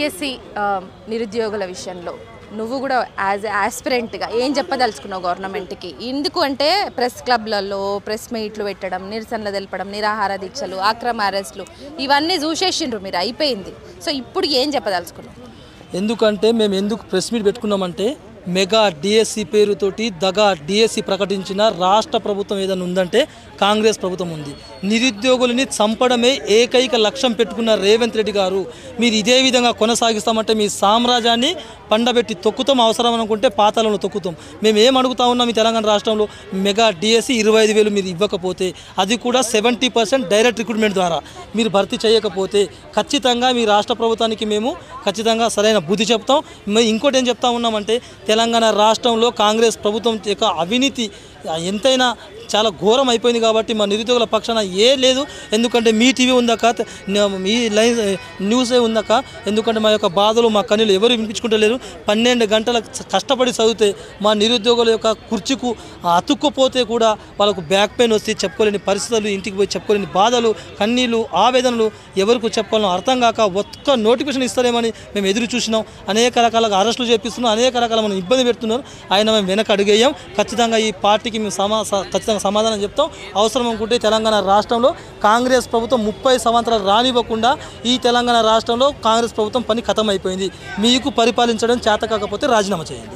DSC నిరుద్యోగుల విషయంలో నువ్వు కూడా యాజ్ ఆస్పిరెంట్గా ఏం చెప్పదలుచుకున్నావు గవర్నమెంట్కి? ఎందుకు అంటే ప్రెస్ క్లబ్లలో ప్రెస్ మీట్లు పెట్టడం, నిరసనలు తెలపడం, నిరాహార దీక్షలు, అక్రమ అరెస్టులు ఇవన్నీ చూసేసిండ్రు మీరు, అయిపోయింది. సో ఇప్పుడు ఏం చెప్పదలుచుకున్నావు? ఎందుకంటే మేము ఎందుకు ప్రెస్ మీట్ పెట్టుకున్నామంటే మెగా డిఎస్సి పేరుతోటి దగా డిఎస్సి ప్రకటించిన రాష్ట్ర ప్రభుత్వం ఏదైనా ఉందంటే కాంగ్రెస్ ప్రభుత్వం ఉంది. నిరుద్యోగులని చంపడమే ఏకైక లక్ష్యం పెట్టుకున్న రేవంత్ రెడ్డి గారు మీరు ఇదే విధంగా కొనసాగిస్తామంటే మీ సామ్రాజ్యాన్ని పండబెట్టి తొక్కుతాం, అవసరం అనుకుంటే పాతాలను తొక్కుతాం. మేము ఏం అడుగుతా ఉన్నాం, మీ తెలంగాణ రాష్ట్రంలో మెగా డిఎస్సి 25,000 మీరు ఇవ్వకపోతే, అది కూడా 70% డైరెక్ట్ రిక్రూట్మెంట్ ద్వారా మీరు భర్తీ చేయకపోతే ఖచ్చితంగా మీ రాష్ట్ర ప్రభుత్వానికి మేము ఖచ్చితంగా సరైన బుద్ధి చెప్తాం. మేము ఇంకోటి ఏం చెప్తా ఉన్నామంటే తెలంగాణ రాష్ట్రంలో కాంగ్రెస్ ప్రభుత్వం యొక్క అవినీతి ఎంతైనా చాలా ఘోరం అయిపోయింది కాబట్టి మా నిరుద్యోగుల పక్షాన లేదు. ఎందుకంటే మీ టీవీ ఉందాక, మీ లైన్ న్యూసే ఉందాక, ఎందుకంటే మా యొక్క బాధలు మా కన్నీళ్ళు ఎవరు వినిపించుకుంటలేరు. 12 గంటల కష్టపడి చదివితే మా నిరుద్యోగుల యొక్క కుర్చీకు అతుక్కుపోతే కూడా వాళ్ళకు బ్యాక్ పెయిన్ వస్తే చెప్పుకోలేని పరిస్థితులు, ఇంటికి పోయి చెప్పుకోలేని బాధలు, కన్నీళ్ళు, ఆవేదనలు ఎవరికి చెప్పుకోవాలో అర్థం కాక ఒక్క నోటిఫికేషన్ ఇస్తారేమని మేము ఎదురు చూసినాం. అనేక రకాలుగా అరెస్టులు చేపిస్తున్నాం, అనేక రకాల మనం ఇబ్బంది పెడుతున్నారు. ఆయన మేము వెనక అడుగేయం. ఖచ్చితంగా ఈ పార్టీకి మేము ఖచ్చితంగా సమాధానం చెప్తాం. అవసరం అనుకుంటే తెలంగాణ రాష్ట్రంలో కాంగ్రెస్ ప్రభుత్వం 30 సంవత్సరాలు రానివ్వకుండా ఈ తెలంగాణ రాష్ట్రంలో కాంగ్రెస్ ప్రభుత్వం పని ఖతం అయిపోయింది. మీకు పరిపాలించడం చేత కాకపోతే రాజీనామా చేయండి.